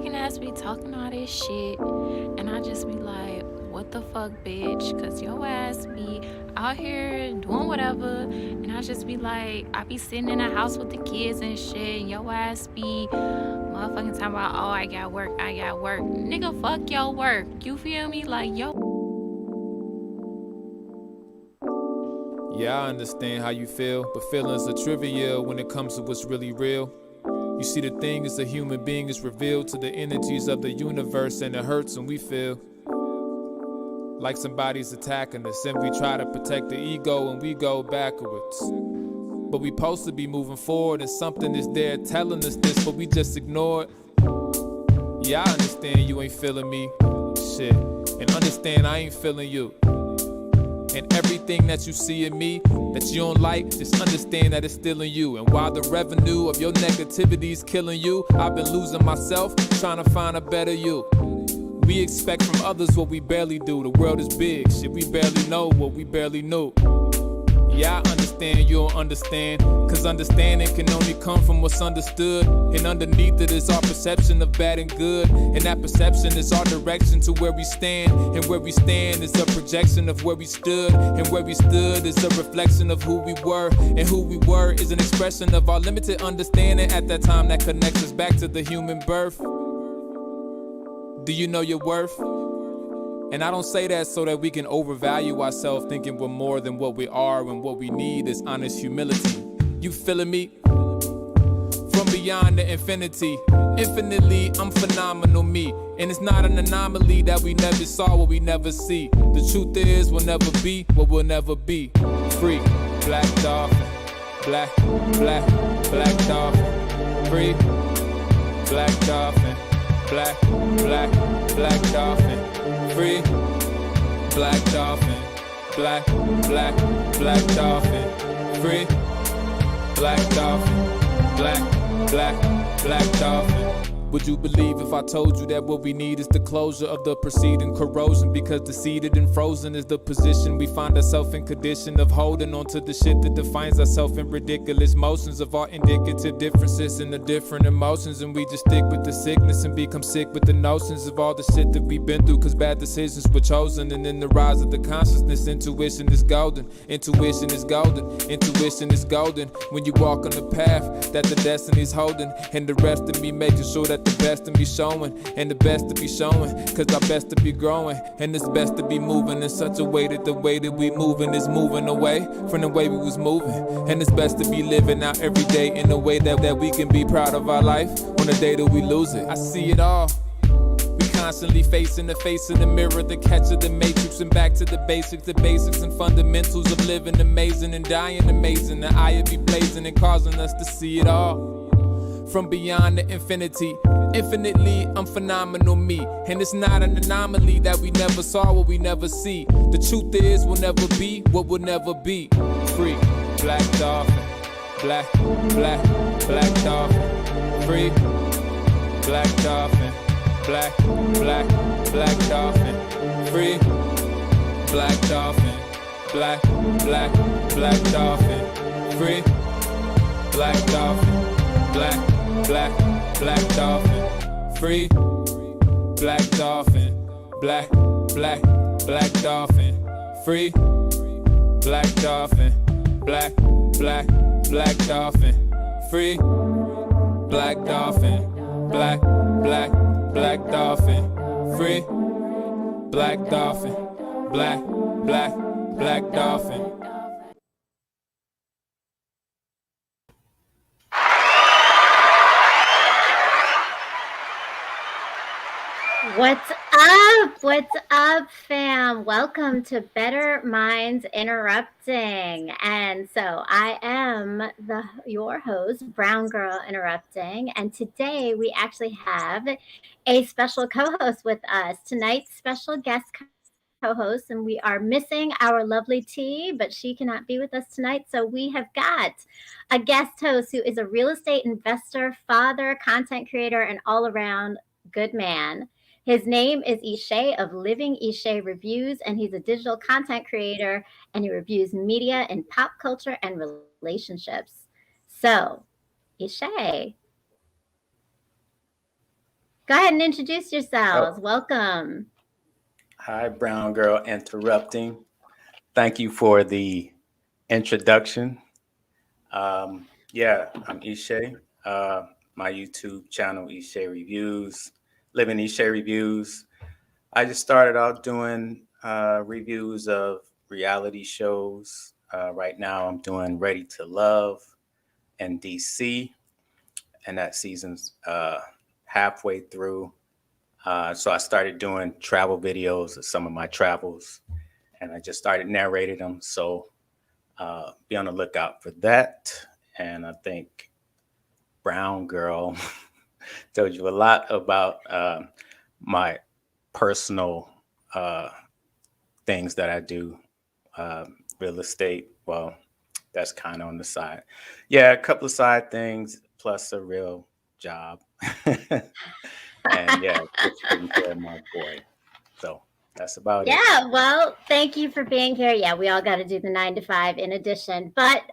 fucking ass be talking all this shit, and I just be like, what the fuck, bitch? Cause your ass be out here doing whatever, and I just be like, I be sitting in the house with the kids and shit, and your ass be motherfucking talking about, oh, I got work. Nigga, fuck your work. You feel me? Like, yo. Yeah, I understand how you feel, but feelings are trivial when it comes to what's really real. You see, the thing is, a human being is revealed to the energies of the universe, and it hurts when we feel like somebody's attacking us, and we try to protect the ego and we go backwards. But we supposed to be moving forward, and something is there telling us this, but we just ignore it. Yeah, I understand you ain't feeling me, shit, and understand I ain't feeling you. And everything that you see in me that you don't like, just understand that it's still in you. And while the revenue of your negativity is killing you, I've been losing myself, trying to find a better you. We expect from others what we barely do. The world is big, shit, we barely know what we barely knew. Yeah, I understand you don't understand, cause understanding can only come from what's understood. And underneath it is our perception of bad and good, and that perception is our direction to where we stand. And where we stand is a projection of where we stood, and where we stood is a reflection of who we were. And who we were is an expression of our limited understanding at that time that connects us back to the human birth. Do you know your worth? And I don't say that so that we can overvalue ourselves, thinking we're more than what we are, when what we need is honest humility. You feeling me? From beyond the infinity, infinitely, I'm phenomenal me. And it's not an anomaly that we never saw what we never see. The truth is, we'll never be what we'll never be. Free, black dolphin, black dolphin. Free, black dolphin, black dolphin. Free, black dolphin, black dolphin. Free, black dolphin, black dolphin. Would you believe if I told you that what we need is the closure of the preceding corrosion? Because the seated and frozen is the position we find ourselves in, condition of holding on to the shit that defines ourselves in ridiculous motions of our indicative differences and the different emotions. And we just stick with the sickness and become sick with the notions of all the shit that we've been through, cause bad decisions were chosen. And in the rise of the consciousness, intuition is golden. Intuition is golden. Intuition is golden. When you walk on the path that the destiny's holding, and the rest of me making sure that the best to be showing, and the best to be showing, cause our best to be growing, and it's best to be moving in such a way that the way that we moving is moving away from the way we was moving. And it's best to be living out every day in a way that we can be proud of our life on the day that we lose it. I see it all. We constantly facing the face of the mirror, the catch of the matrix, and back to the basics and fundamentals of living amazing and dying amazing. The eye be blazing and causing us to see it all. From beyond the infinity, infinitely, I'm phenomenal me. And it's not an anomaly that we never saw what we never see. The truth is, we'll never be what we'll never be. Free, black dolphin, black dolphin. Free, black dolphin, black dolphin. Free, black dolphin, black dolphin. Free, black dolphin, black dolphin. Free, black dolphin, black dolphin. Free, black dolphin, black dolphin. Free, black dolphin, black dolphin. Free, black dolphin, black dolphin. What's up? What's up, fam? Welcome to Bettermindz Interrupting. And so I am your host, Brown Girl Interrupting. And today we actually have a special co-host with us. Tonight's special guest co-host, and we are missing our lovely T, but she cannot be with us tonight. So we have got a guest host who is a real estate investor, father, content creator, and all-around good man. His name is Ishe of Living Ishe Reviews, and he's a digital content creator, and he reviews media and pop culture and relationships. So, Ishe. Go ahead and introduce Oh, yourselves. Welcome. hi, Brown Girl Interrupting. Thank you for the introduction. I'm Ishe. My YouTube channel, Ishe Reviews, Living Ishe Reviews. I just started out doing reviews of reality shows. Right now, I'm doing Ready to Love and DC, and that season's halfway through. So I started doing travel videos of some of my travels, and I just started narrating them. So be on the lookout for that. And I think Brown Girl told you a lot about my personal things that I do. Real estate, well, that's kind of on the side. Yeah, a couple of side things plus a real job. And yeah, just taking care of my boy. So that's about it. Yeah, well, thank you for being here. Yeah, we all got to do the 9 to 5 in addition, but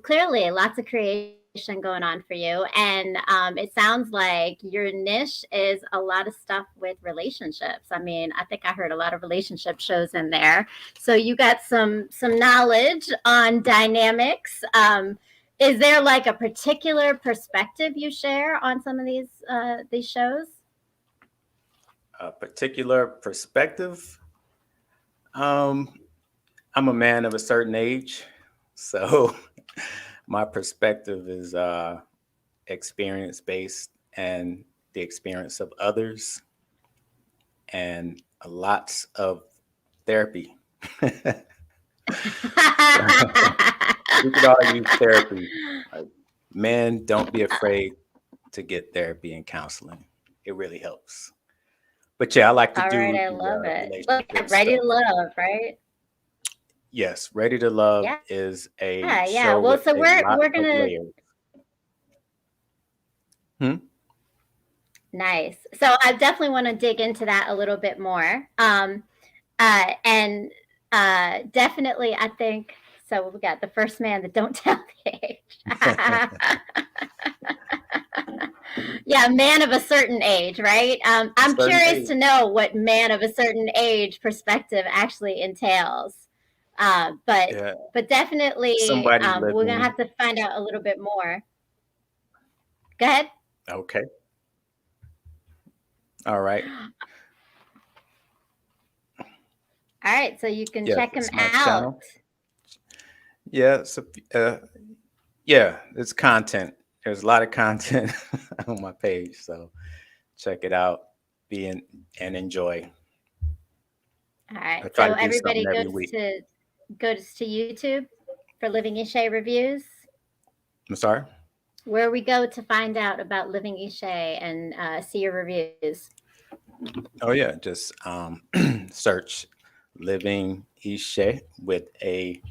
clearly lots of creation going on for you. And it sounds like your niche is a lot of stuff with relationships. I mean, I think I heard a lot of relationship shows in there. So you got some knowledge on dynamics. Is there like a particular perspective you share on some of these shows? A particular perspective. Um, I'm a man of a certain age, so my perspective is experience based and the experience of others, and lots of therapy. We could all use therapy. Like, men, don't be afraid to get therapy and counseling. It really helps. But yeah, I like to All right, do I the love it. Look, relationship Ready stuff. to Love, right? Yes, Ready to Love Yeah, is a yeah. Well, show so with a we're lot of gonna layers. Hmm? nice. So I definitely want to dig into that a little bit more. And definitely, I think so. We got the first man that don't tell the age. Yeah, man of a certain age, right? A I'm certain curious age. to know what man of a certain age perspective actually entails. Uh, but Yeah, but definitely, somebody we're gonna living. have to find out a little bit more. Go ahead. Okay. All right. All right, so you can Yes, check him it's my out. channel. Yeah, yeah, it's content. There's a lot of content on my page, so check it out. Be in and enjoy. All right, I try so to do something everybody every week. goes to YouTube for Living Ishe reviews, I'm sorry. where we go to find out about Living Ishe and see your reviews. Oh yeah, just search "Living Ishe" with a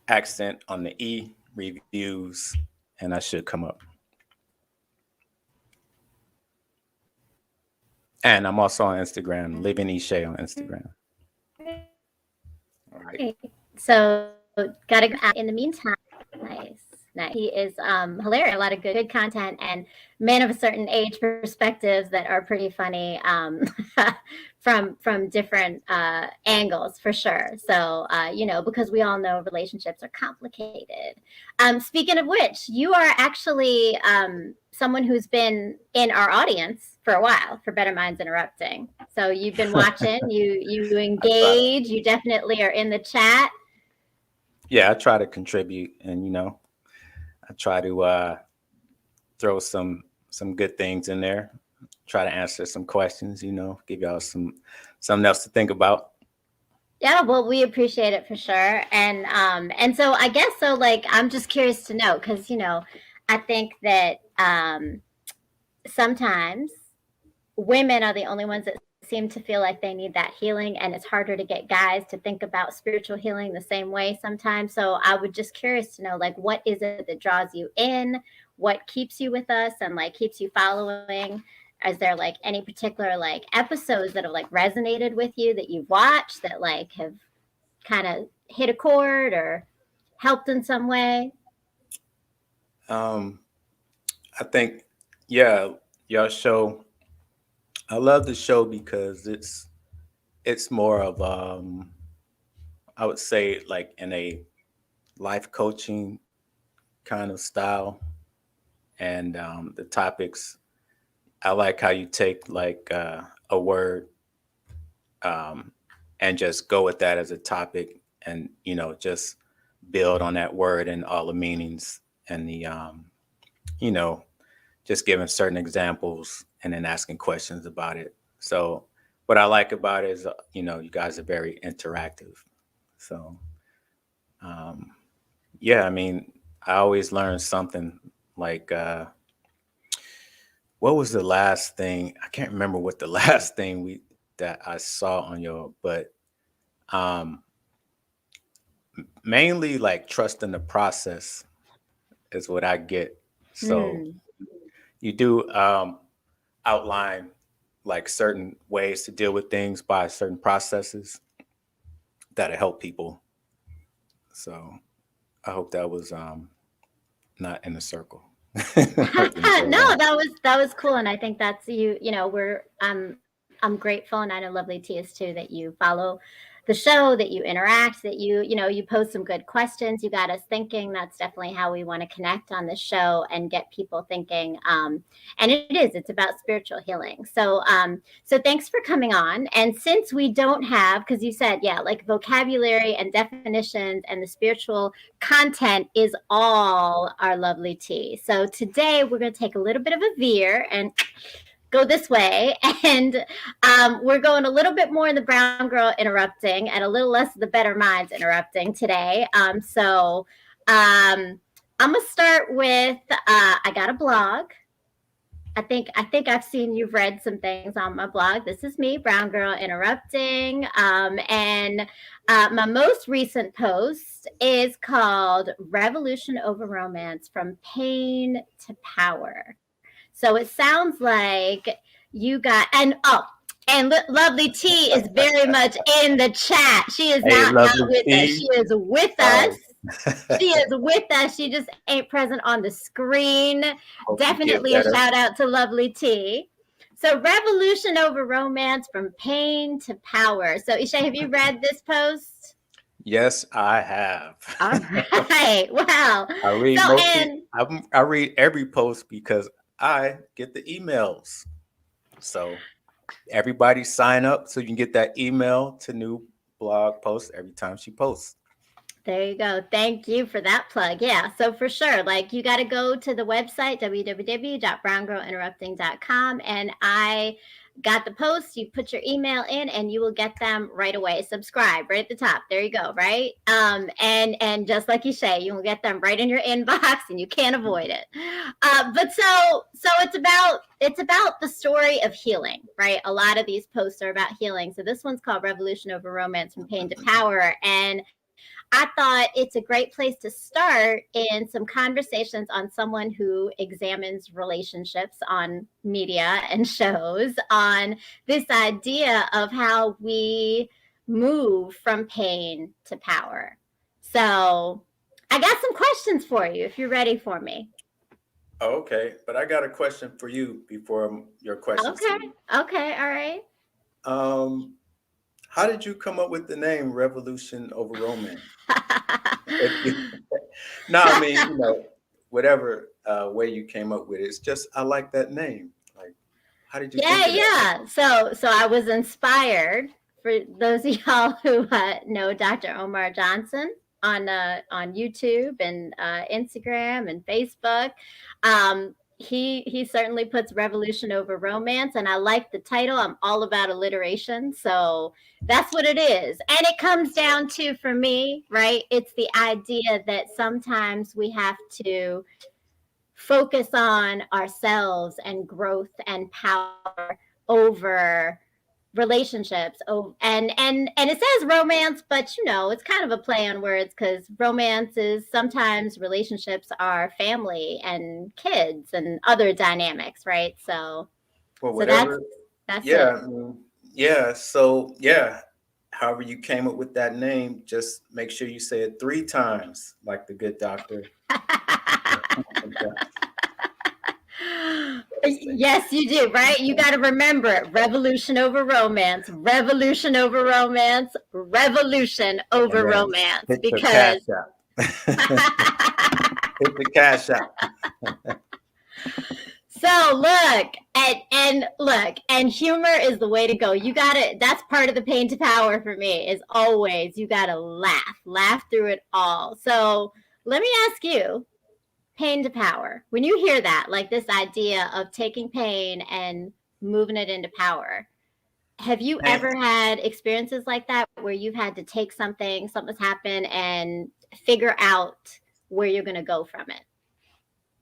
accent on the E, reviews, and I should come up. And I'm also on Instagram, Living Ishe on Instagram. All right. So gotta go out in the meantime. Nice. Nice. He is hilarious. A lot of good content and man of a certain age perspectives that are pretty funny from different angles for sure. So because we all know relationships are complicated. Speaking of which, you are actually someone who's been in our audience for a while for Better Minds Interrupting. So you've been watching, you I try to, engage, you definitely are in the chat. yeah, I try to contribute, and I try to throw some good things in there. Try to answer some questions. Give y'all something else to think about. Yeah, well, we appreciate it for sure. And so I guess so like I'm just curious to know because I think that sometimes women are the only ones that seem to feel like they need that healing, and it's harder to get guys to think about spiritual healing the same way sometimes. So I would just curious to know like what is it that draws you in, what keeps you with us and like keeps you following. Is there like any particular like episodes that have like resonated with you that you've watched that like have kind of hit a chord or helped in some way? Um, I think, yeah, y'all show I love the show because it's more of I would say like in a life coaching kind of style, and the topics. I like how you take like a word um, and just go with that as a topic, and just build on that word and all the meanings and the you know just giving certain examples and then asking questions about it. So what I like about it is, you guys are very interactive. So um, yeah, I mean, I always learn something. Like, what was the last thing? I can't remember what the last thing we that I saw on your, but um, mainly like trust in the process is what I get. So Hmm. you do outline like certain ways to deal with things by certain processes that help people. So I hope that was not in a circle. It didn't go No, wrong. that was cool, and I think that's you. We're I'm grateful, and I know Lovely T is too, that you follow the show, that you interact, that you post some good questions. You got us thinking. That's definitely how we want to connect on the show and get people thinking. And it's about spiritual healing. So thanks for coming on. And since we don't have, because you said, yeah, like vocabulary and definitions and the spiritual content is all our lovely tea. So today we're going to take a little bit of a veer and go this way. And we're going a little bit more in the brown girl interrupting and a little less of the better minds interrupting today. I'm going to start with I got a blog. I think I've seen you've read some things on my blog. This is me, Brown Girl Interrupting. And my most recent post is called Revolution Over Romance from Pain to Power. So it sounds like you got, and Lovely T is very much in the chat. She is Hey, not lovely with us. T. She is with us. Oh, She is with us. She just ain't present on the screen. hope you get Definitely a better. shout out to Lovely T. So, revolution over romance from pain to power. So, Ishe, have you read this post? Yes, I have. All right. Wow. I read So, mostly. and I read every post because I get the emails. So everybody sign up so you can get that email to new blog posts every time she posts. there you go. Thank you for that plug. Yeah. So for sure, like you got to go to the website, www.browngirlinterrupting.com. And I got the post. You put your email in and you will get them right away. Subscribe right at the top. There you go. Right. And just like you say, you will get them right in your inbox and you can't avoid it. But so it's about the story of healing, right? A lot of these posts are about healing. So this one's called Revolution Over Romance from Pain to Power. And I thought it's a great place to start in some conversations on someone who examines relationships on media and shows on this idea of how we move from pain to power. So I got some questions for you if you're ready for me. Oh, okay, but I got a question for you before your questions. Okay. Okay. All right. Um, how did you come up with the name Revolution Over Romance? No, I mean, whatever way you came up with it, it's just I like that name. Like, how did you think of that? Yeah. So I was inspired. For those of y'all who know Dr. Omar Johnson on YouTube and Instagram and Facebook, he certainly puts revolution over romance, and I like the title. I'm all about alliteration, so that's what it is. And it comes down to, for me, right? It's the idea that sometimes we have to focus on ourselves and growth and power over relationships. Oh, and it says romance, but it's kind of a play on words, because romance is sometimes relationships are family and kids and other dynamics, right? So Well, so that's whatever. that's Yeah, it. I mean, yeah. So yeah, however you came up with that name, just make sure you say it 3 times, like the good doctor. Yes, you do, right? You got to remember it. Revolution over romance, revolution over romance, revolution And over then romance. hit the cash Because out. Hit the cash out. so look, and look, and humor is the way to go. You got to, that's part of the pain to power for me, is always you got to laugh through it all. So let me ask you, pain to power. When you hear that, like this idea of taking pain and moving it into power, have you ever had experiences like that where you've had to take something's happened, and figure out where you're going to go from it?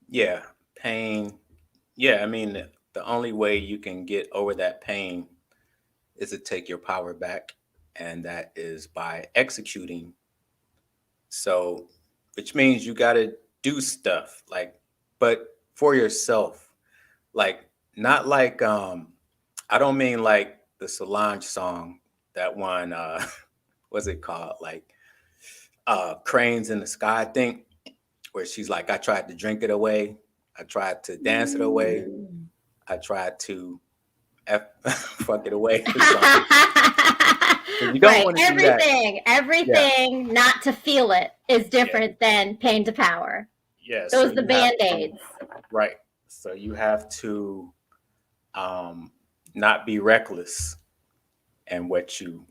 Yeah, pain. Yeah, I mean, the only way you can get over that pain is to take your power back, and that is by executing. So, which means you got to do stuff like, but for yourself, like not like I don't mean like the Solange song, that one what's it called? Like Cranes in the Sky, I think, where she's like, I tried to drink it away, I tried to dance it away, I tried to fuck it away. You don't Right. want to do that. Everything not to feel it is different than pain to power. Yeah, Those so are the you have to- Band-Aids. Right. So you have to not be reckless in what you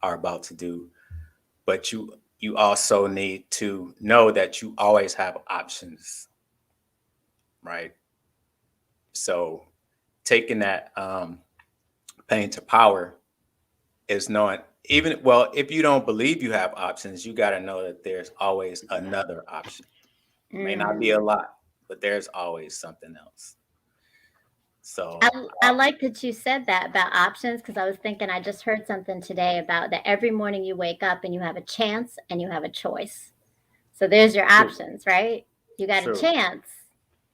are about to do, but you also need to know that you always have options, right? So taking that pain to power is knowing, even, well, if you don't believe you have options, you got to know that there's always another option. It may not be a lot, but there's always something else. So I like that you said that about options, because I was thinking, I just heard something today about that every morning you wake up and you have a chance and you have a choice. So there's your options, right? You got True. a chance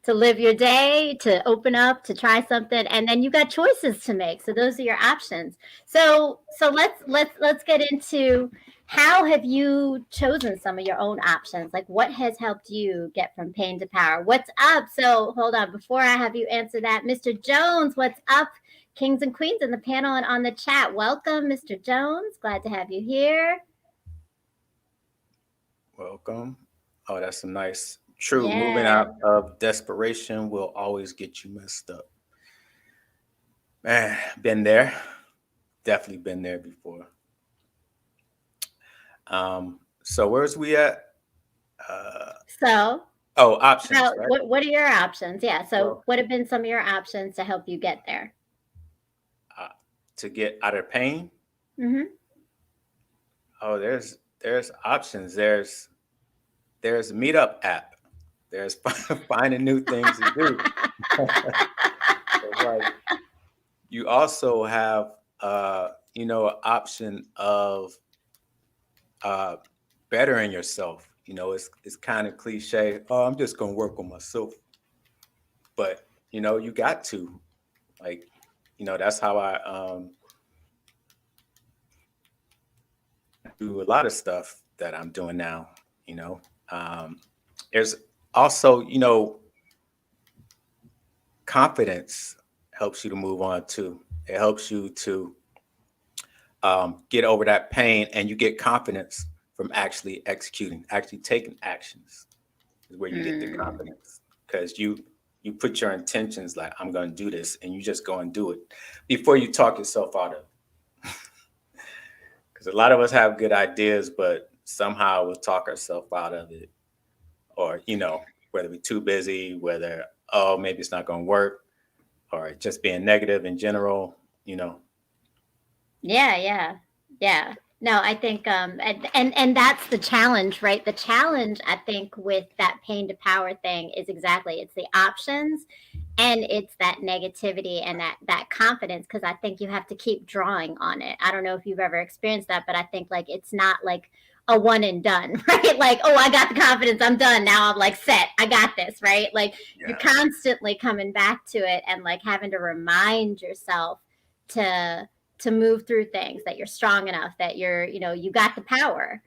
to live your day, to open up, to try something, and then you got choices to make. So those are your options. So let's get into, how have you chosen some of your own options? Like, what has helped you get from pain to power? What's up? So hold on, before I have you answer that, Mr. Jones, what's up? Kings and queens in the panel and on the chat, welcome, Mr. Jones. Glad to have you here. welcome. Oh, that's a nice. True. Yeah. Moving out of desperation will always get you messed up. Man, been there. Definitely been there before. So where's we at? So Options, how, right? what are your options? Yeah. So Well, what have been some of your options to help you get there? to get out of pain. Mm-hmm. Oh, there's options. There's a Meetup app. There's finding new things to do. So, like, you also have an option of bettering yourself. It's kind of cliche. Oh, I'm just gonna work on myself, but you got to, like, that's how I do a lot of stuff that I'm doing now. There's also, confidence helps you to move on too. It helps you to get over that pain, and you get confidence from actually executing, actually taking actions, is where you get the confidence, because you put your intentions like, I'm going to do this, and you just go and do it before you talk yourself out of it. Because a lot of us have good ideas, but somehow we'll talk ourselves out of it, or whether we're too busy, whether maybe it's not going to work, or just being negative in general. Yeah. No, I think and that's the challenge, right? The challenge, I think, with that pain to power thing is exactly, it's the options, and it's that negativity and that confidence, because I think you have to keep drawing on it. I don't know if you've ever experienced that, but I think, like, it's not like a one and done, right? Like, oh, I got the confidence, I'm done now, I'm like set, I got this, right? Like, you're constantly coming back to it, and like having to remind yourself to move through things, that you're strong enough, that you're, you got the power.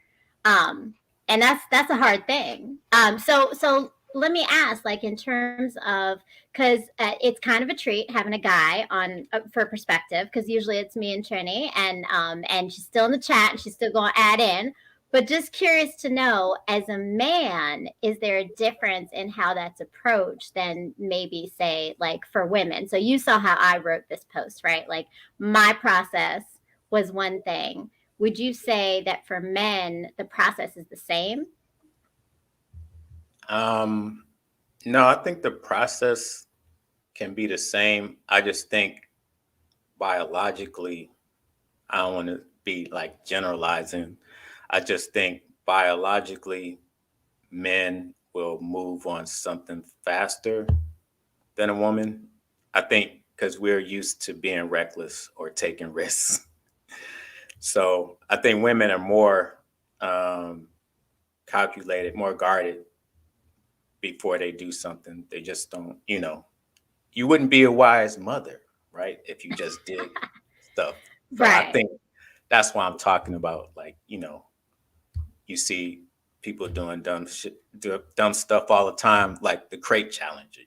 And that's a hard thing. So let me ask, like, in terms of, because it's kind of a treat having a guy on for perspective, because usually it's me and Trini, and she's still in the chat and she's still going to add in. But just curious to know, as a man, is there a difference in how that's approached than maybe, say, like for women? So you saw how I wrote this post, right? Like, my process was one thing. Would you say that for men, the process is the same? No, I think the process can be the same. I just think biologically, I don't want to be like generalizing. I just think biologically, men will move on something faster than a woman. I think because we're used to being reckless or taking risks. So I think women are more calculated, more guarded before they do something. They just don't, you wouldn't be a wise mother, right? If you just did stuff. So Right. I think that's why I'm talking about, like, you see people doing dumb stuff all the time, like the crate challenge,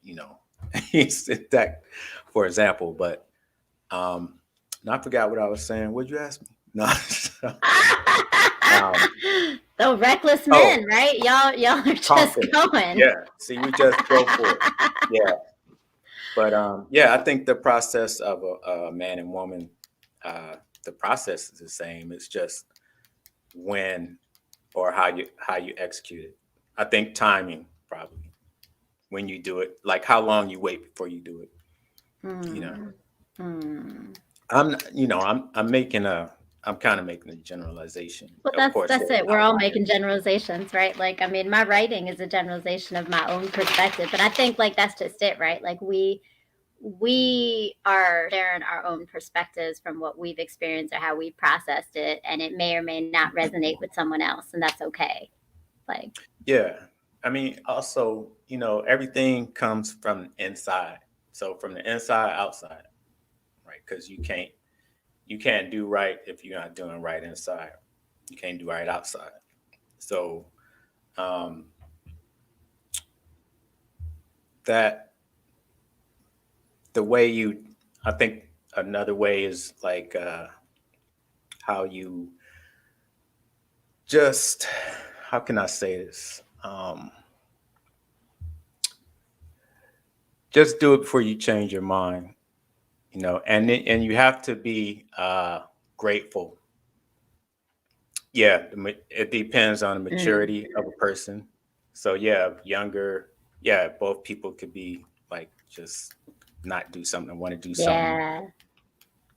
that, for example. But I forgot what I was saying. What'd you ask me? No. The reckless men, right? Y'all are just confident. going. Yeah. See, we just go for it. Yeah. But I think the process of a man and woman, the process is the same. It's just when or how you execute it. I think timing, probably, when you do it, like how long you wait before you do it. I'm kind of making a generalization. Well, Of course, that's it. We're all making generalizations, right? Like, I mean, my writing is a generalization of my own perspective, but I think, like, that's just it, right? Like, we are sharing our own perspectives from what we've experienced or how we processed it, and it may or may not resonate with someone else, and that's okay. Like, yeah, I mean, also, everything comes from inside. So from the inside, outside, right? Because you can't do right if you're not doing right inside. You can't do right outside. So that the way I think another way is like how you just, how can I say this? Just do it before you change your mind, and you have to be grateful. Yeah, it depends on the maturity of a person. So younger, both people could be like just not do something, want to do something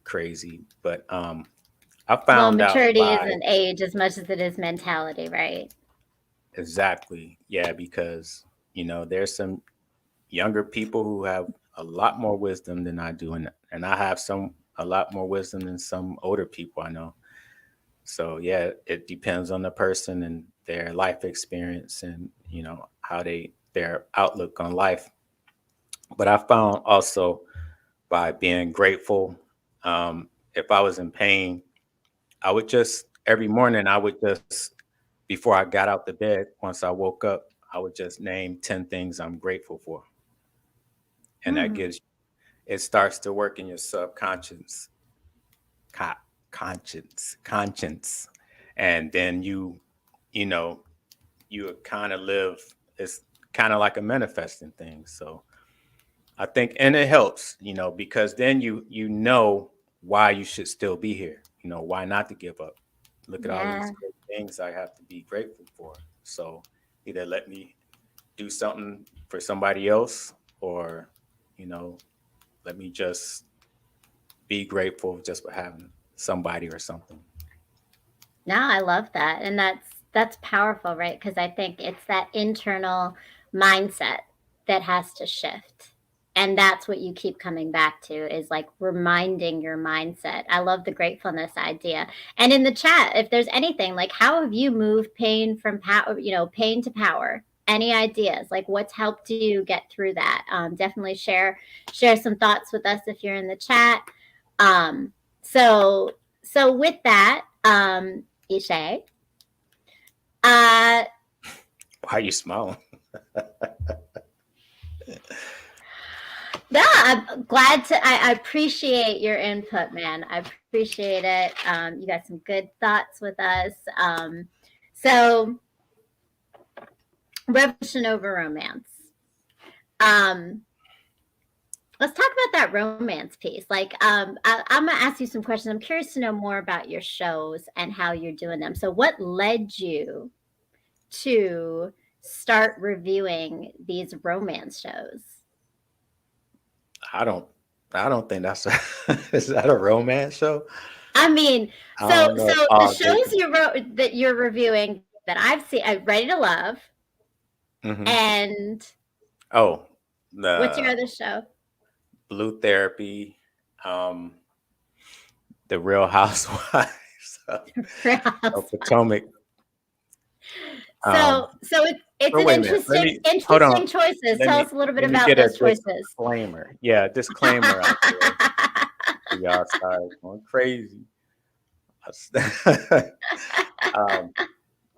crazy. But I found maturity out isn't age as much as it is mentality, right? Exactly. Yeah, because there's some younger people who have a lot more wisdom than I do, and I have a lot more wisdom than some older people I know. So yeah, it depends on the person and their life experience and how their outlook on life. But I found also by being grateful, if I was in pain, I would just every morning before I got out the bed, once I woke up, I would just name 10 things I'm grateful for. And that it starts to work in your subconscious conscience. And then you kind of live, it's kind of like a manifesting thing. So I think, and it helps, because then you know why you should still be here, why not to give up. Look at all these great things I have to be grateful for. So either let me do something for somebody else or, let me just be grateful just for having somebody or something. No, I love that. And that's powerful, right? Because I think it's that internal mindset that has to shift. And that's what you keep coming back to, is like reminding your mindset. I love the gratefulness idea. And in the chat, if there's anything, like, how have you moved pain from power, pain to power? Any ideas? Like, what's helped you get through that? Definitely share some thoughts with us if you're in the chat. So with that, Ishe, why are you smiling? I'm glad to. I appreciate your input, man. I appreciate it. You got some good thoughts with us. So, revolution over romance. Let's talk about that romance piece. Like, I'm gonna ask you some questions. I'm curious to know more about your shows and how you're doing them. So, what led you to start reviewing these romance shows? I don't think that's is that a romance show? I mean, I so don't know. the shows you wrote that you're reviewing that I've seen, Ready to Love, and what's your other show? Blue Therapy, The Real Housewives of Potomac. So it's an interesting choices. Tell us a little bit about those choices. Disclaimer. Yeah, disclaimer out there. Y'all started going crazy. I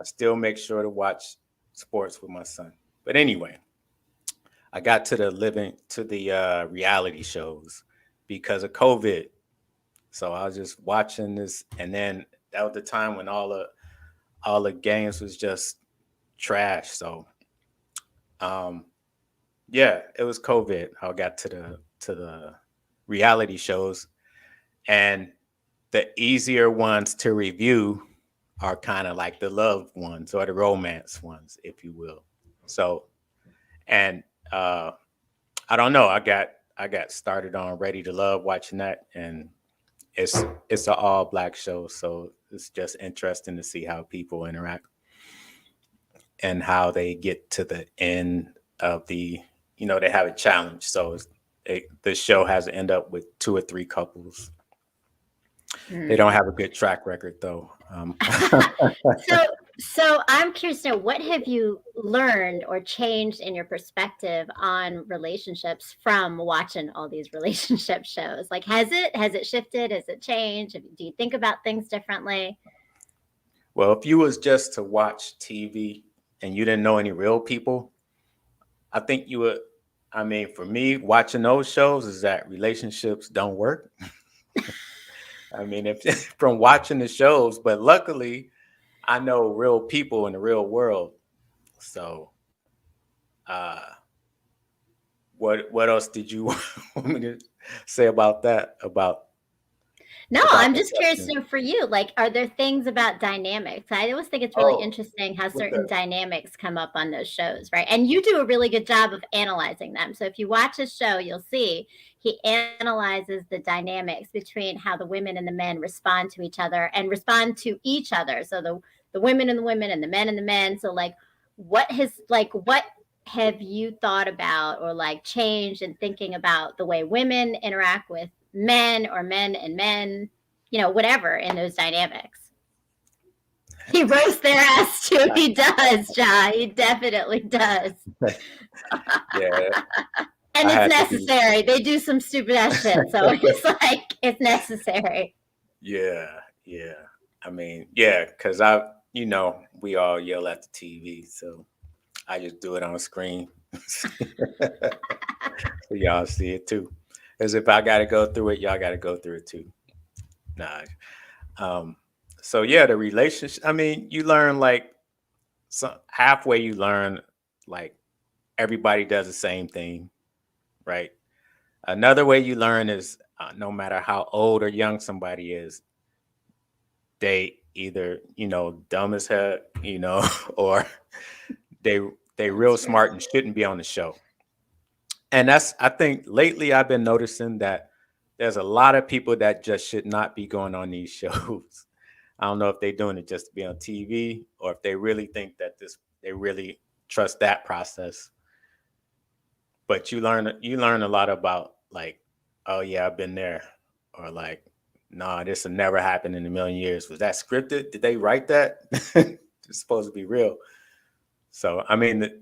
still make sure to watch sports with my son. But anyway, I got to the reality shows because of COVID. So I was just watching this, and then that was the time when all the games was just trash. So yeah, it was COVID. I got to the reality shows, and the easier ones to review are kind of like the love ones or the romance ones, if you will. So, and I don't know, I got started on Ready to Love, watching that, and it's an all black show, so it's just interesting to see how people interact and how they get to the end of they have a challenge. So the show has to end up with 2 or 3 couples. They don't have a good track record, though. So I'm curious to know, what have you learned or changed in your perspective on relationships from watching all these relationship shows? Like, has it shifted? Has it changed? Do you think about things differently? Well, if you was just to watch TV and you didn't know any real people, I think you would. I mean, for me, watching those shows is that relationships don't work. I mean, if from watching the shows, but luckily I know real people in the real world. So what else did you want me to say about that? No, I'm just curious to know for you, like, are there things about dynamics? I always think it's really interesting how certain dynamics come up on those shows, right? And you do a really good job of analyzing them. So if you watch a show, you'll see he analyzes the dynamics between how the women and the men respond to each other and respond to each other. So the women and the women and the men and the men. So what have you thought about or like changed in thinking about the way women interact with men or men and men, whatever in those dynamics? He roasts their ass too. He does, Ja. He definitely does. Yeah. And it's necessary. They do some stupid ass shit. So it's necessary. Yeah. I mean, because we all yell at the TV. So I just do it on screen. So y'all see it too. Because if I got to go through it, y'all got to go through it too. Nah. So yeah, the relationship. I mean, you learn halfway. You learn like everybody does the same thing, right? Another way you learn is no matter how old or young somebody is, they either dumb as heck, or they real smart and shouldn't be on the show. And I think lately I've been noticing that there's a lot of people that just should not be going on these shows. I don't know if they're doing it just to be on TV or if they really think that they really trust that process. But you learn a lot about like, oh yeah, I've been there, or like, nah, this will never happen in a million years. Was that scripted? Did they write that? It's supposed to be real. So I mean,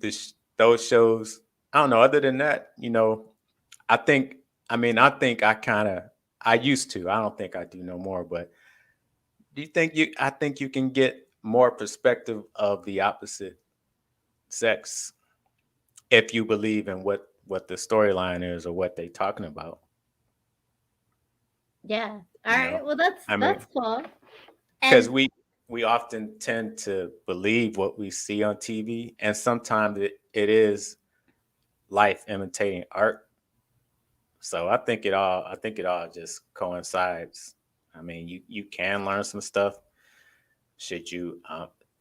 those shows. I don't know. Other than that, I think I used to. I don't think I do no more. But I think you can get more perspective of the opposite sex if you believe in what what the storyline is or what they're talking about. Yeah. All right. Well, that's cool. Because we often tend to believe what we see on TV, and sometimes it is life imitating art. So I think it all just coincides. I mean, you can learn some stuff, should you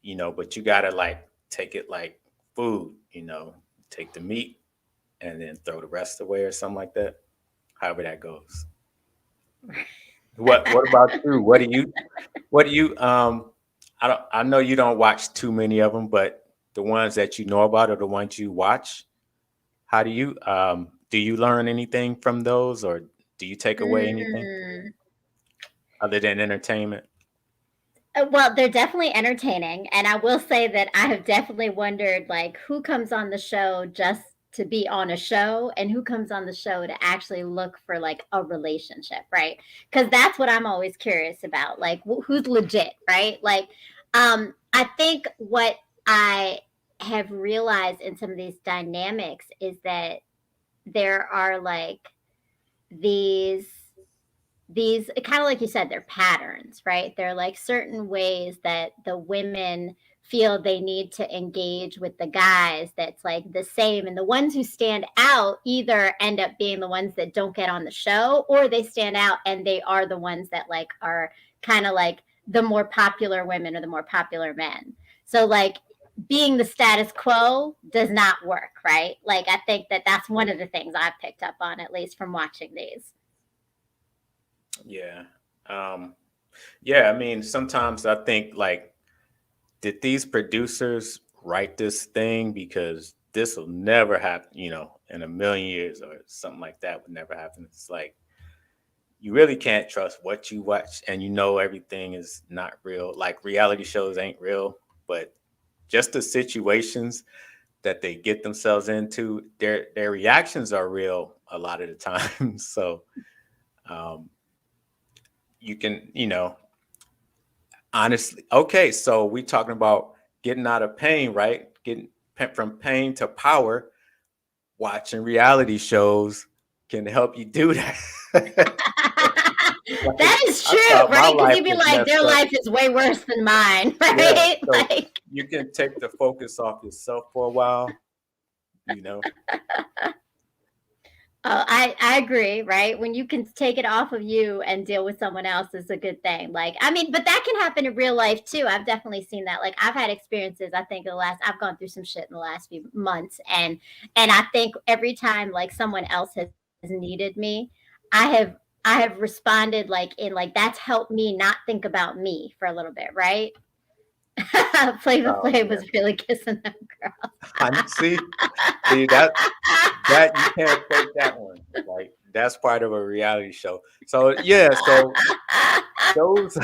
but you gotta like take it like food, take the meat and then throw the rest away or something like that. However that goes. What about you? What do you I know you don't watch too many of them, but the ones that you know about are the ones you watch. How do you learn anything from those, or do you take away anything other than entertainment? Well, they're definitely entertaining, and I will say that I have definitely wondered, like, who comes on the show just to be on a show, and who comes on the show to actually look for like a relationship, right? Because that's what I'm always curious about, like, who's legit, right? Like, I think what I have realized in some of these dynamics is that there are like these kind of like you said, they're patterns, right? They're like certain ways that the women feel they need to engage with the guys that's like the same, and the ones who stand out either end up being the ones that don't get on the show, or they stand out and they are the ones that like are kind of like the more popular women or the more popular men. So like being the status quo does not work, right? Like I think that that's one of the things I've picked up on, at least from watching these. Yeah. Yeah, I mean, sometimes I think like, did these producers write this thing? Because this will never happen, in a million years or something like that would never happen. It's like, you really can't trust what you watch, and everything is not real. Like reality shows ain't real, but just the situations that they get themselves into, their reactions are real a lot of the time. So, you can, honestly, okay, so we talking about getting out of pain, right? Getting from pain to power. Watching reality shows can help you do that. That is true, right? Because you'd be like, their life is way worse than mine, right? Yeah, so like you can take the focus off yourself for a while, I agree, right? When you can take it off of you and deal with someone else is a good thing. Like, I mean, but that can happen in real life too. I've definitely seen that. Like, I've had experiences. I think I've gone through some shit in the last few months, and I think every time like someone else has needed me, I have responded like in like that's helped me not think about me for a little bit, right? Flavor Flav was really kissing them girls. See that you can't fake that one. Like that's part of a reality show. So yeah, so those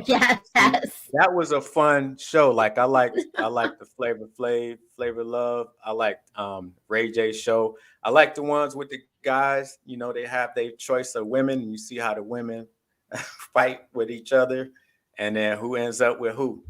yes. That was a fun show. Like I like the Flavor Flav, Flavor Love. I liked Ray J's show. I like the ones with the guys. They have their choice of women, and you see how the women fight with each other, and then who ends up with who.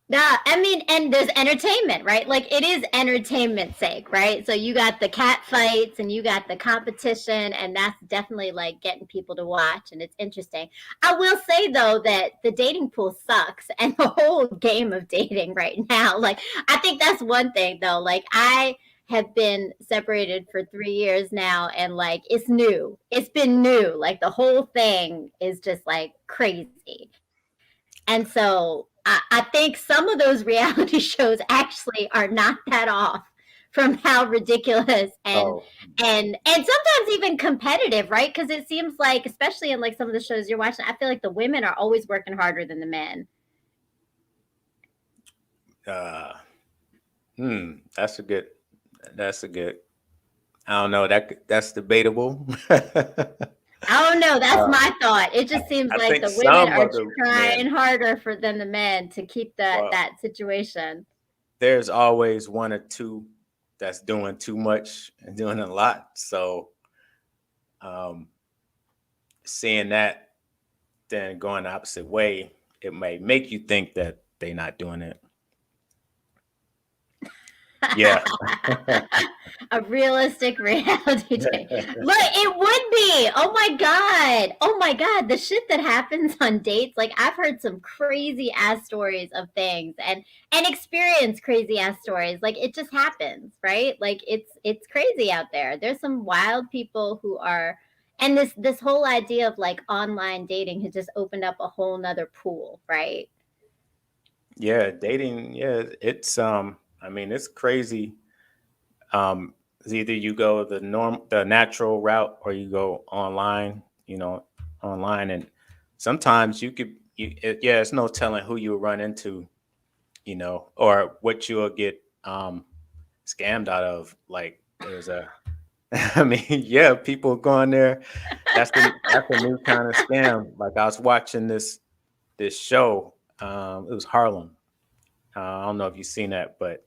Yeah, I mean, and there's entertainment, right? Like it is entertainment's sake, right? So you got the cat fights and you got the competition, and that's definitely like getting people to watch, and it's interesting. I will say though that the dating pool sucks, and the whole game of dating right now, like I think that's one thing though. Like I have been separated for 3 years now, and like it's new. It's been new. Like the whole thing is just like crazy. And so I think some of those reality shows actually are not that off from how ridiculous and sometimes even competitive, right? Because it seems like, especially in like some of the shows you're watching, I feel like the women are always working harder than the men. That's a good. I don't know. That's debatable. I don't know. That's my thought. It just seems like the women are trying harder than the men to keep that situation. There's always one or two that's doing too much and doing a lot. So seeing that, then going the opposite way, it may make you think that they're not doing it. Yeah. A realistic reality check. Look, it would be. Oh my God. Oh my God. The shit that happens on dates. Like I've heard some crazy ass stories of things and experienced crazy ass stories. Like it just happens, right? Like it's crazy out there. There's some wild people who are, and this whole idea of like online dating has just opened up a whole nother pool, right? Yeah, dating, yeah, it's I mean, it's crazy. It's either you go the natural route or you go online, online, and sometimes yeah, it's no telling who you'll run into, or what you'll get scammed out of. Like there's a I mean, yeah, people going there. That's a new kind of scam. Like I was watching this show. It was Harlem. I don't know if you've seen that, but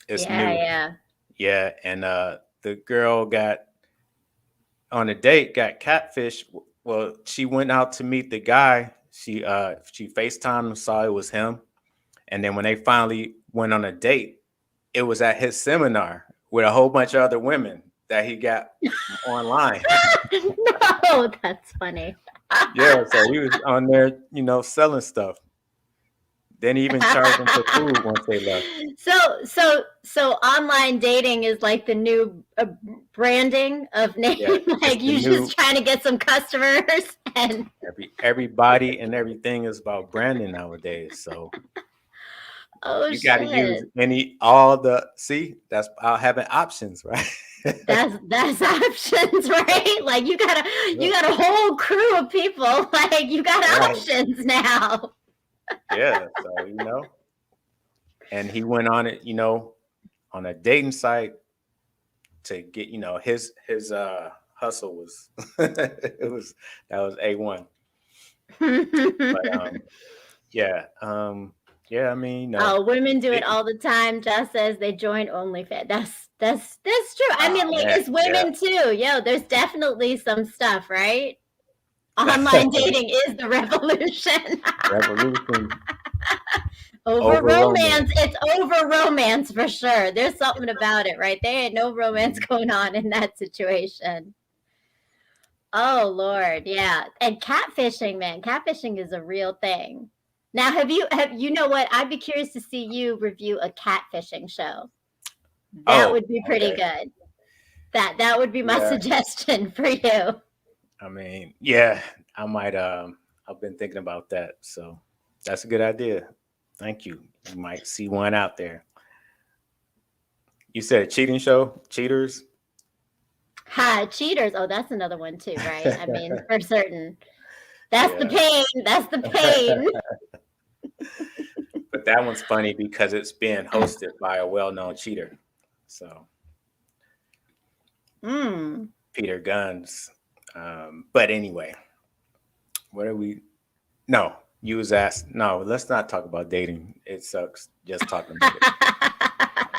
it's Yeah, new. yeah. Yeah, and the girl got on a date, got catfish. Well, she went out to meet the guy. She FaceTimed him, saw it was him, and then when they finally went on a date, it was at his seminar with a whole bunch of other women that he got online. No, that's funny. Yeah, so he was on there, selling stuff. Then he even charged them for food once they left. So online dating is like the new branding of name. Yeah, Like you just trying to get some customers, and everybody and everything is about branding nowadays. So you got to use that's about having options, right? that's options, right? Like you got a whole crew of people. Like you got options now. Yeah, so and he went on it, on a dating site to get, his hustle was that was A1. But yeah, I mean, women do it all the time. Josh says they join OnlyFans. That's true. I mean, like it's women too. Yo, there's definitely some stuff, right? Online dating is the revolution. Over romance. It's over romance for sure. There's something about it, right? There ain't no romance going on in that situation. Oh Lord, yeah. And catfishing, man. Catfishing is a real thing. Now, have you know what? I'd be curious to see you review a catfishing show. That would be pretty good. That would be my suggestion for you. I mean, yeah, I might I've been thinking about that. So that's a good idea. Thank you. You might see one out there. You said a cheating show? Cheaters? Cheaters. Oh, that's another one too, right? I mean, for certain. That's the pain. That's the pain. But that one's funny because it's being hosted by a well-known cheater. So Peter Guns. But anyway, what are we? No, you was asked. No, let's not talk about dating. It sucks just talking about it.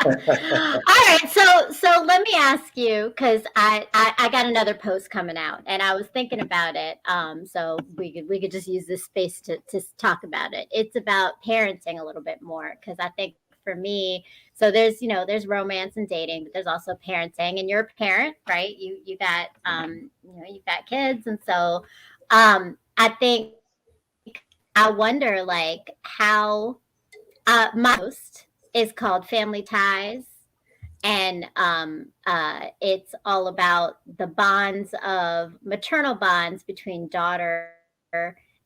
All right, so let me ask you, because I got another post coming out, and I was thinking about it. So we could just use this space to talk about it. It's about parenting a little bit more, because I think for me, so there's romance and dating, but there's also parenting, and you're a parent, right? You got you've got kids, and so I think I wonder like how my post is called Family Ties, and it's all about the bonds of maternal bonds between daughter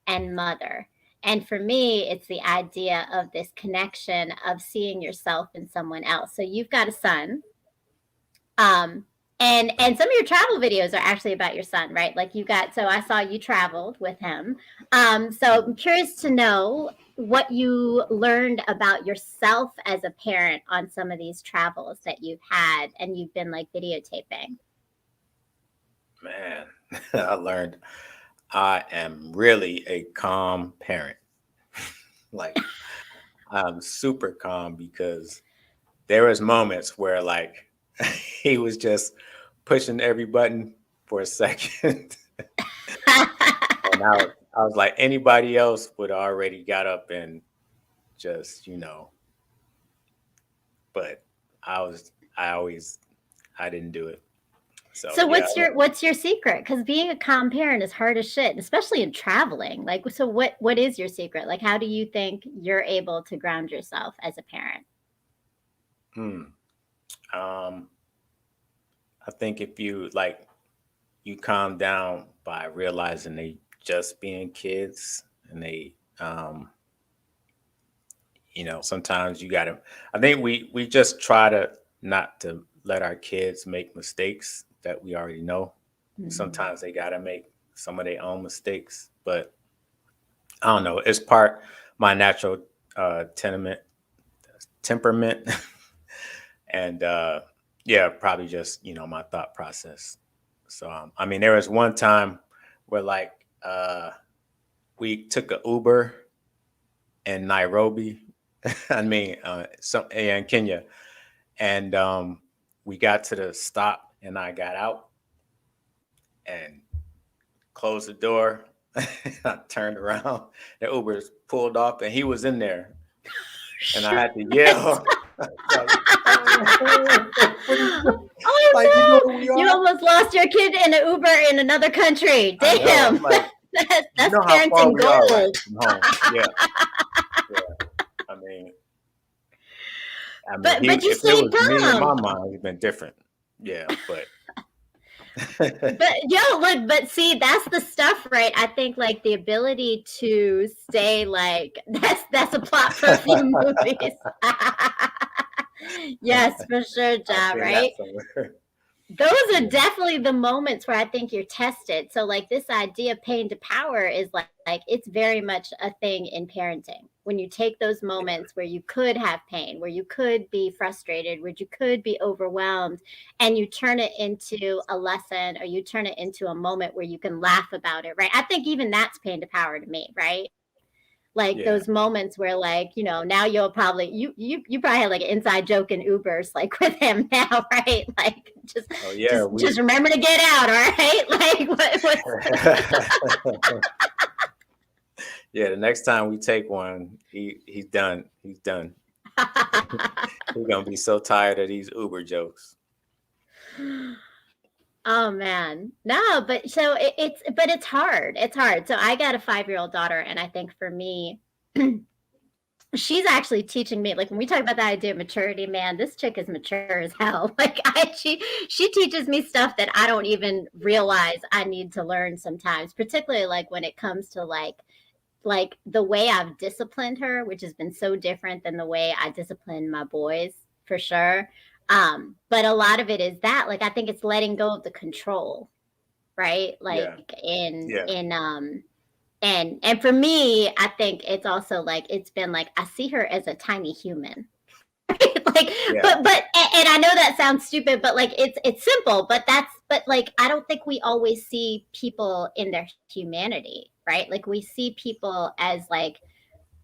and mother. And for me, it's the idea of this connection of seeing yourself in someone else. So you've got a son, and some of your travel videos are actually about your son, right? Like so I saw you traveled with him. So I'm curious to know what you learned about yourself as a parent on some of these travels that you've had and you've been like videotaping. Man, I learned I am really a calm parent. Like I'm super calm, because there was moments where like he was just pushing every button for a second. And I was like, anybody else would have already got up and just, but I didn't do it. So So yeah, what's your secret? Because being a calm parent is hard as shit, especially in traveling. Like, so what is your secret? Like, how do you think you're able to ground yourself as a parent? hmm, um, I think if you like you calm down by realizing they just being kids and they sometimes you gotta I think we just try to not to let our kids make mistakes that we already know. Mhm. Sometimes they gotta make some of their own mistakes, but I don't know. It's part my natural tenement temperament, and yeah, probably just my thought process. So I mean, there was one time where like we took a Uber in Nairobi. I mean, in Kenya, and we got to the stop, and I got out and closed the door. I turned around, the Uber pulled off, and he was in there, and I had to yell. Like, what are you doing? Like, you know Oh who we no! You are? almost lost your kid in an Uber in another country. I know. Damn. I'm like, you That's know how far parenting we are, right, gold. from home? Yeah, yeah. I mean, he But you if it stayed was me and my calm. mom, it'd been different. Yeah, but But look, but see, that's the stuff, right? I think like the ability to stay like that's a plot for a few movies. Yes, for sure, I've Ja, seen that right? somewhere. Those are Yeah, definitely the moments where I think you're tested. So like this idea of pain to power is like it's very much a thing in parenting. When you take those moments where you could have pain, where you could be frustrated, where you could be overwhelmed, and you turn it into a lesson or you turn it into a moment where you can laugh about it, right? I think even that's pain to power to me, right? Like yeah. those moments where like now you'll probably you probably had like an inside joke in Ubers like with him now, right? Like just Oh yeah, just just remember to get out, all right? Like what's yeah. The next time we take one, he's done. He's done. He's gonna be so tired of these Uber jokes. Oh man. No, but so it's hard. It's hard. So I got a 5-year-old daughter, and I think for me she's actually teaching me, like when we talk about the idea of maturity, man, this chick is mature as hell. Like she teaches me stuff that I don't even realize I need to learn sometimes, particularly like when it comes to like the way I've disciplined her, which has been so different than the way I discipline my boys for sure. But a lot of it is that like I think it's letting go of the control, right? Yeah, Like in yeah, in and for me, I think it's also like it's been like I see her as a tiny human. Like yeah, but I know that sounds stupid, but like it's simple, but like I don't think we always see people in their humanity, right? Like we see people as like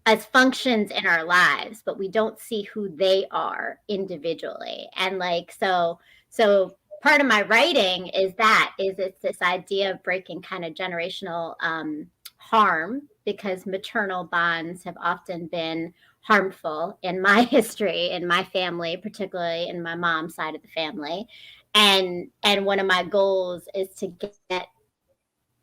as functions in our lives, but we don't see who they are individually. And like so part of my writing is it's this idea of breaking kind of generational harm, because maternal bonds have often been harmful in my history, in my family, particularly in my mom's side of the family. And one of my goals is to get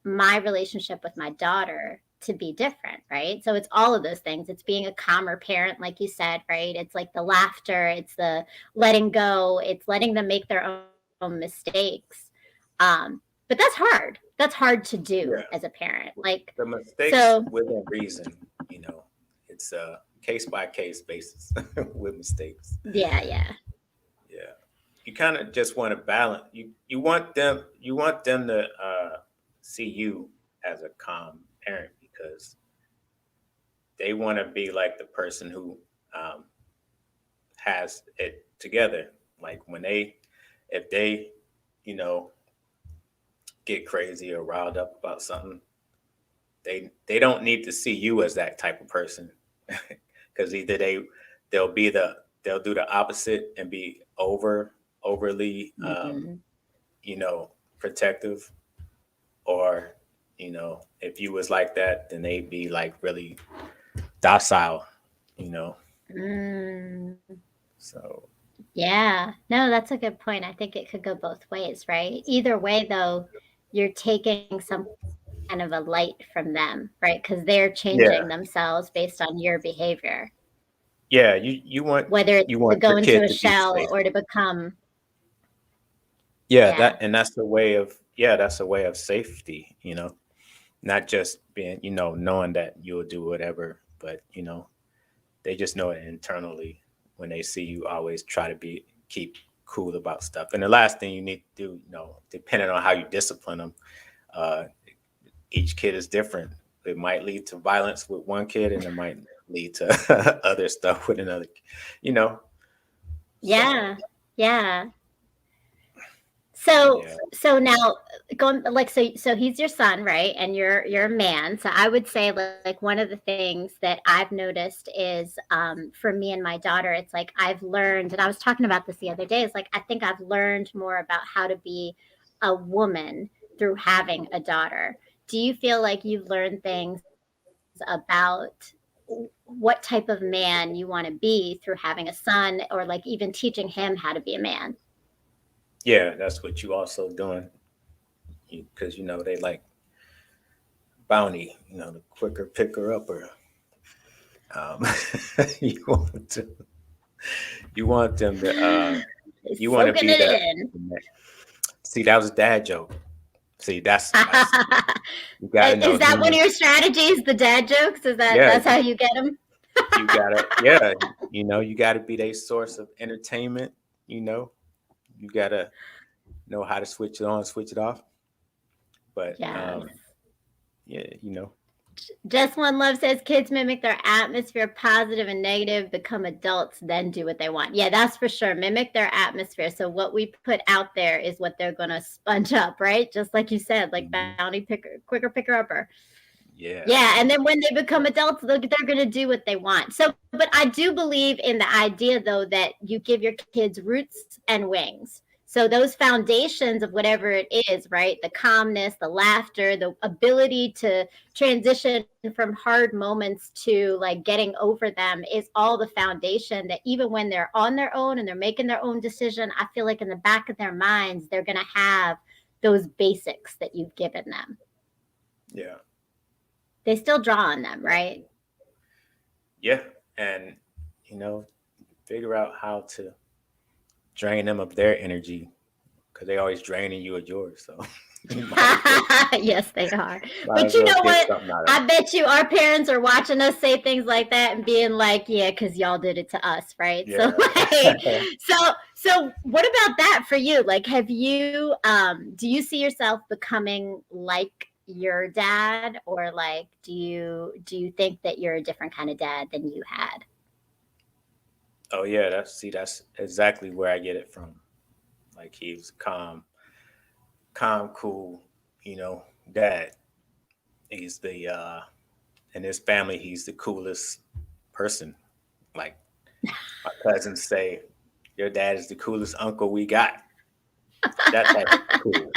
my relationship with my daughter to be different, right? So it's all of those things. It's being a calmer parent, like you said, right? It's like the laughter, it's the letting go, it's letting them make their own mistakes. But that's hard. That's hard to do yeah. as a parent. Like, The mistakes so within reason. It's a case by case basis with mistakes. yeah, yeah. Yeah, you kind of just want to balance. You want them to see you as a calm parent because they want to be like the person who um, has it together. Like if they, you know, get crazy or riled up about something, they don't need to see you as that type of person, because either they'll be they'll do the opposite and be overly Mm-hmm. protective, or if you was like that, then they'd be like really docile, you know. Mm. So Yeah. No, that's a good point. I think it could go both ways, right? Either way, though, you're taking some kind of a light from them, right? Because they're Yeah, changing themselves based on your behavior, yeah. You want whether it's to go your into kid a to be shell safe. or to become, Yeah, yeah. that's a way of that's a way of safety. Not just being knowing that you'll do whatever, but they just know it internally when they see you always try to keep cool about stuff. And the last thing you need to do, depending on how you discipline them, uh, each kid is different. It might lead to violence with one kid, and it might lead to other stuff with another. You know, so Yeah. Yeah. So yeah, so now going like so he's your son, right? And you're a man. So I would say like one of the things that I've noticed is for me and my daughter, it's like I've learned, and I was talking about this the other day, it's like I think I've learned more about how to be a woman through having a daughter. Do you feel like you've learned things about what type of man you want to be through having a son, or like even teaching him how to be a man? yeah, that's what you also doing because they like bounty. The quicker picker upper. Um, you want to you want them to you want to Soaking be it the in. see that was a dad joke. See that's you got to know Is that one of humor. your strategies? The dad jokes? Is Yeah, that's how you get them? you gotta yeah you gotta be their source of entertainment. You know you gotta know how to switch it on, switch it off. But Yes. yeah, Just One Love says kids mimic their atmosphere, positive and negative, become adults, then do what they want. Yeah, that's for sure. Mimic their atmosphere. So what we put out there is what they're gonna sponge up, right? Just like you said, like mhm, bounty picker, quicker picker upper. yeah, Yeah, and then when they become adults, they're going to do what they want. So, but I do believe in the idea, though, that you give your kids roots and wings. So those foundations of whatever it is, right? The calmness, the laughter, the ability to transition from hard moments to like getting over them is all the foundation that even when they're on their own and they're making their own decision, I feel like in the back of their minds, they're going to have those basics that you've given them. yeah, They still draw on them, right? yeah, and you know figure out how to drain them of their energy because they always draining you of yours. So you Yes, they are. might But as you well know get what? something out of I them. bet you our parents are watching us say things like that and being like, "Yeah, because y'all did it to us, right?" So, Yeah. like, so what about that for you? Like, have you, do you see yourself becoming like your dad, or like, do you think that you're a different kind of dad than you had? Oh yeah, that's exactly where I get it from. Like he's calm, cool, dad. He's the in his family he's the coolest person. Like my cousins say, your dad is the coolest uncle we got. That type of cool.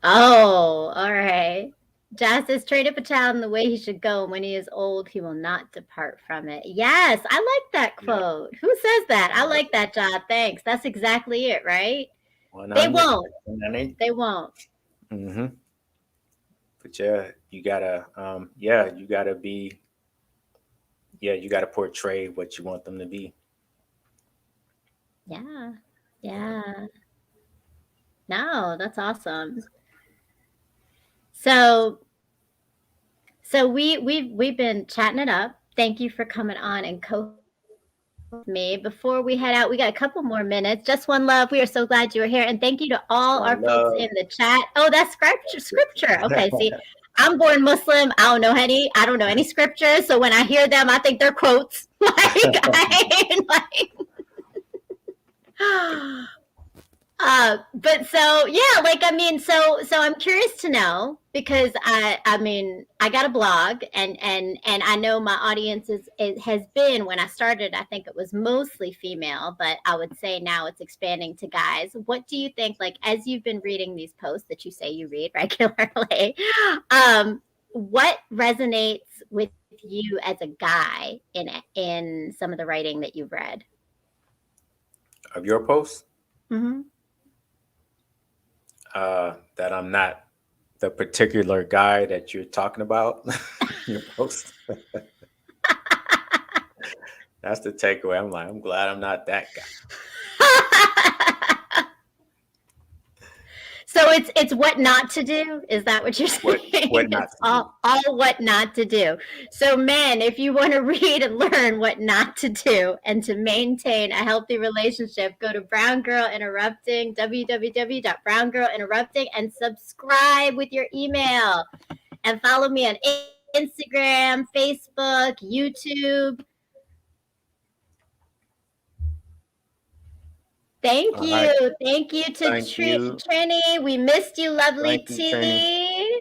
Oh, all right. Jazz says, train up a child in the way he should go, and when he is old, he will not depart from it. Yes, I like that Yeah. quote. Who says that? I Yep. like that, Jazz. Thanks. That's exactly it, right? They 100. won't. 100. They won't. Mm-hmm. But yeah, you gotta portray what you want them to be. Yeah. Yeah. Yeah. No, that's awesome. So we've been chatting it up. Thank you for coming on and co me. Before we head out, we got a couple more minutes. Just One Love. We are so glad you were here, and thank you to Just all our one folks love. in the chat. Oh, that's scripture. Scripture. Okay, see, I'm born Muslim. I don't know any. I don't know any scriptures. So when I hear them, I think they're quotes. Like I ain't like. But so yeah, like I mean, so I'm curious to know because I mean I got a blog and I know my audience it has been when I started I think it was mostly female, but I would say now it's expanding to guys. What do you think? Like as you've been reading these posts that you say you read regularly, what resonates with you as a guy in some of the writing that you've read? of your post? Mm-hmm. That I'm not the particular guy that you're talking about. Your post. That's the takeaway. I'm like, I'm glad I'm not that guy. So it's what not to do. Is that what you're saying? What not It's to do. all what not to do. So men, if you want to read and learn what not to do and to maintain a healthy relationship, go to Brown Girl Interrupting, www.browngirlinterrupting, and subscribe with your email. And follow me on Instagram, Facebook, YouTube. Thank you. Right. Thank you to Thank you. Trini. We missed you, lovely Thank you, T. Trini.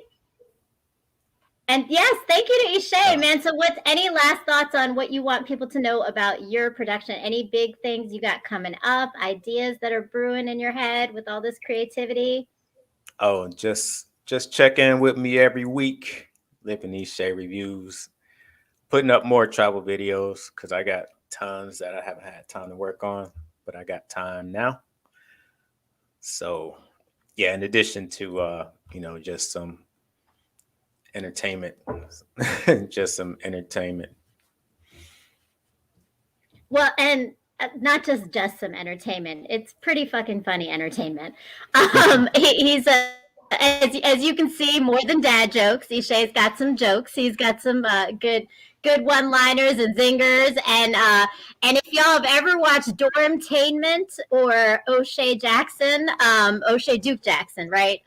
And yes, thank you to Ishe, man. So what's any last thoughts on what you want people to know about your production? Any big things you got coming up, ideas that are brewing in your head with all this creativity? Oh, just check in with me every week. Living Ishe reviews. Putting up more travel videos because I got tons that I haven't had time to work on, but I got time now. So yeah, in addition to just some entertainment. Just some entertainment. Well, and not just some entertainment. It's pretty fucking funny entertainment. He's as you can see, more than dad jokes. Ishe's got some jokes. He's got some good one-liners and zingers. And if y'all have ever watched Dormtainment or O'Shea Jackson, O'Shea Duke Jackson, right?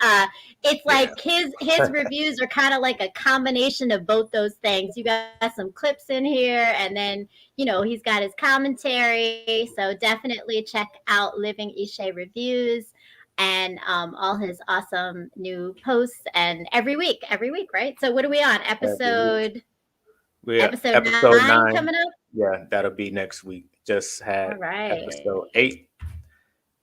It's like his reviews are kind of like a combination of both those things. You got some clips in here, and then he's got his commentary. So definitely check out Living Ishe Reviews and all his awesome new posts. And every week, right? So what are we on? Episode 9 coming up? Yeah, that'll be next week. Just had episode 8.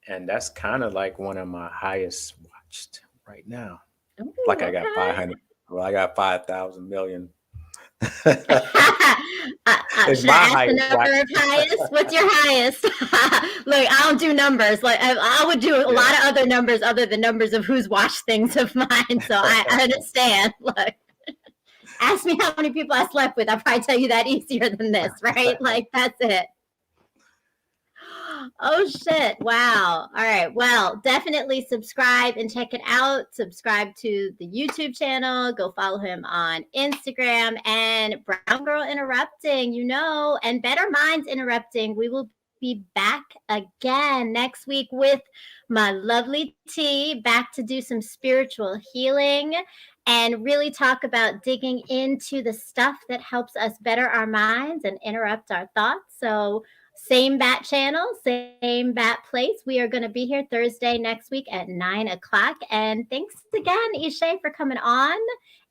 And that's kind of like one of my highest watched right now. Ooh, like I got 500. Well, I got 5,000 million. Should I ask the number of highest? What's your highest? Look, I don't do numbers. Like I would do a lot of other numbers other than numbers of who's watched things of mine. So I understand. Look, ask me how many people I slept with. I'll probably tell you that easier than this, right? Like that's it. Oh shit. Wow. All right. Well, definitely subscribe and check it out. Subscribe to the YouTube channel. Go follow him on Instagram and Brown Girl Interrupting, and Bettermindz Interrupting. We will be back again next week with my lovely T, back to do some spiritual healing and really talk about digging into the stuff that helps us better our minds and interrupt our thoughts. So same bat channel, same bat place. We are going to be here Thursday next week at 9:00. And thanks again, Ishe, for coming on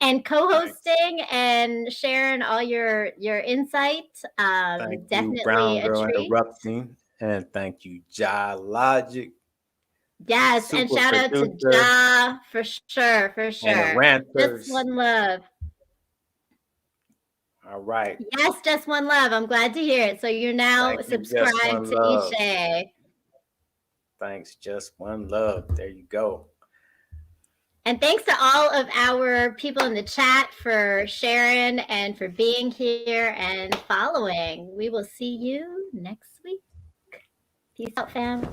and co-hosting and sharing all your insight. Thank definitely you, Brown Girl a treat. Interrupting, and thank you, Ja Logic. Yes, and shout out to Ja for sure. And Ranters. Just one love. All right. Yes, just one love. I'm glad to hear it. So you're now subscribed to Ishe. Thanks, just one love. There you go. And thanks to all of our people in the chat for sharing and for being here and following. We will see you next week. Peace out, fam.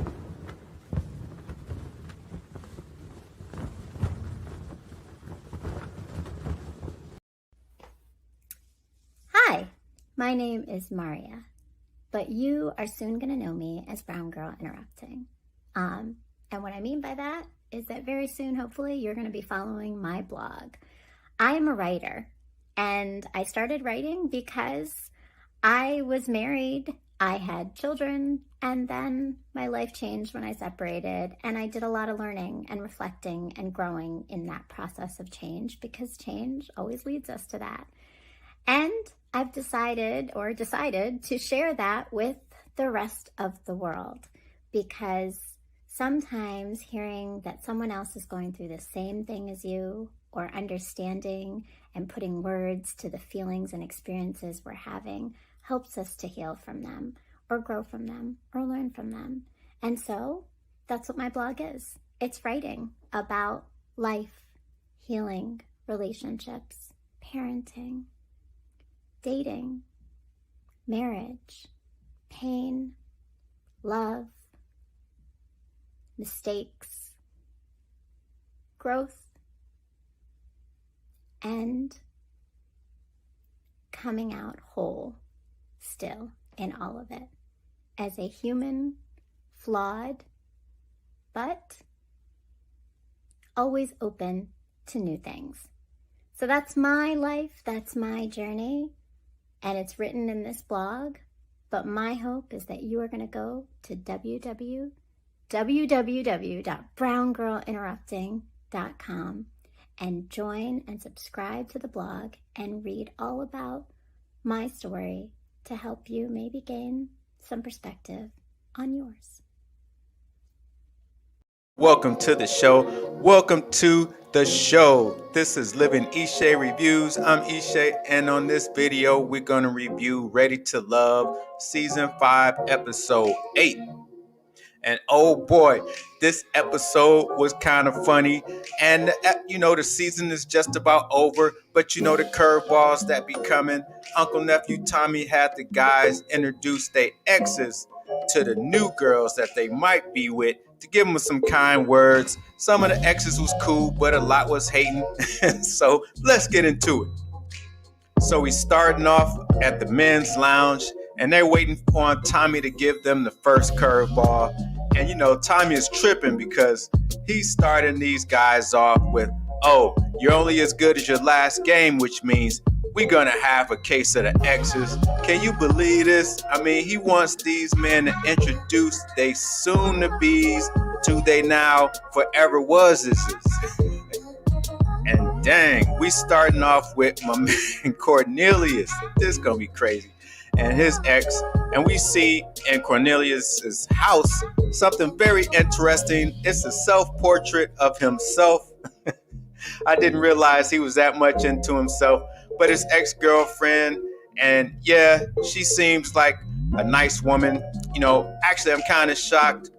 Hi, my name is Maria, but you are soon going to know me as Brown Girl Interrupting. And what I mean by that is that very soon, hopefully, you're going to be following my blog. I am a writer, and I started writing because I was married, I had children, and then my life changed when I separated, and I did a lot of learning and reflecting and growing in that process of change, because change always leads us to that. And I've decided to share that with the rest of the world, because sometimes hearing that someone else is going through the same thing as you, or understanding and putting words to the feelings and experiences we're having, helps us to heal from them, or grow from them, or learn from them. And so that's what my blog is. It's writing about life, healing, relationships, parenting, dating, marriage, pain, love, mistakes, growth, and coming out whole still in all of it as a human, flawed, but always open to new things. So that's my life, that's my journey, and it's written in this blog. But my hope is that you are going to go to www.browngirlinterrupting.com and join and subscribe to the blog and read all about my story to help you maybe gain some perspective on yours. Welcome to the show. Welcome to the show. This is Living Ishe Reviews. I'm Ishe, and on this video, we're going to review Ready to Love, Season 5, Episode 8. And oh boy, this episode was kind of funny. And the season is just about over, but the curveballs that be coming. Uncle Nephew Tommy had the guys introduce their exes to the new girls that they might be with to give them some kind words. Some of the exes was cool, but a lot was hating. So let's get into it. So we starting off at the men's lounge, and they're waiting on Tommy to give them the first curveball. And Tommy is tripping because he's starting these guys off with, "Oh, you're only as good as your last game," which means we're gonna have a case of the exes. Can you believe this? I mean, he wants these men to introduce they soon-to-be's to they now forever was-is. And dang, we starting off with my man Cornelius. This is gonna be crazy. And his ex, and we see in Cornelius's house something very interesting. It's a self-portrait of himself. I didn't realize he was that much into himself, but his ex-girlfriend, and yeah, she seems like a nice woman. Actually, I'm kind of shocked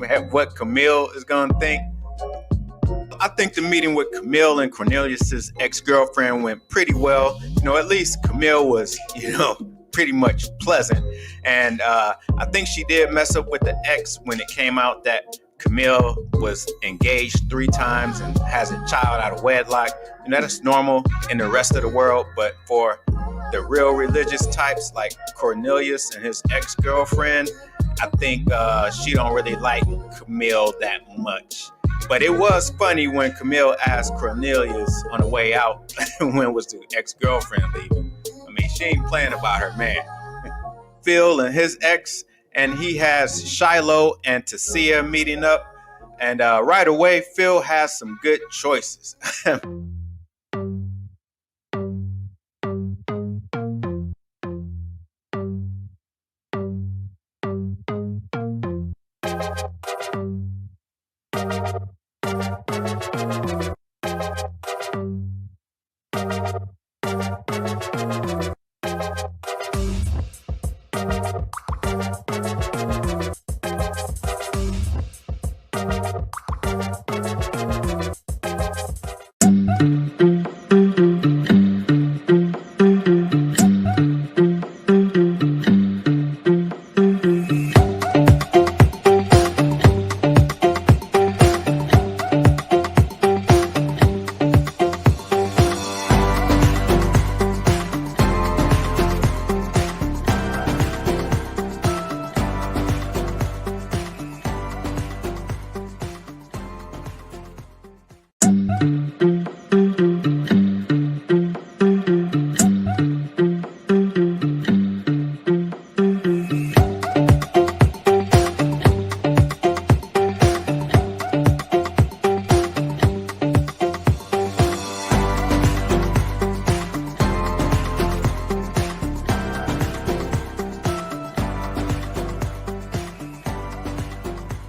at what Camille is gonna think. I think the meeting with Camille and Cornelius's ex-girlfriend went pretty well. At least Camille was, pretty much pleasant. And I think she did mess up with the ex when it came out that Camille was engaged 3 times and has a child out of wedlock. That's normal in the rest of the world, but for the real religious types like Cornelius and his ex-girlfriend, I think she don't really like Camille that much. But it was funny when Camille asked Cornelius on the way out when was the ex-girlfriend leaving. I mean, she ain't playing about her man. Phil and his ex, and he has Shiloh and Tasia meeting up. And right away, Phil has some good choices.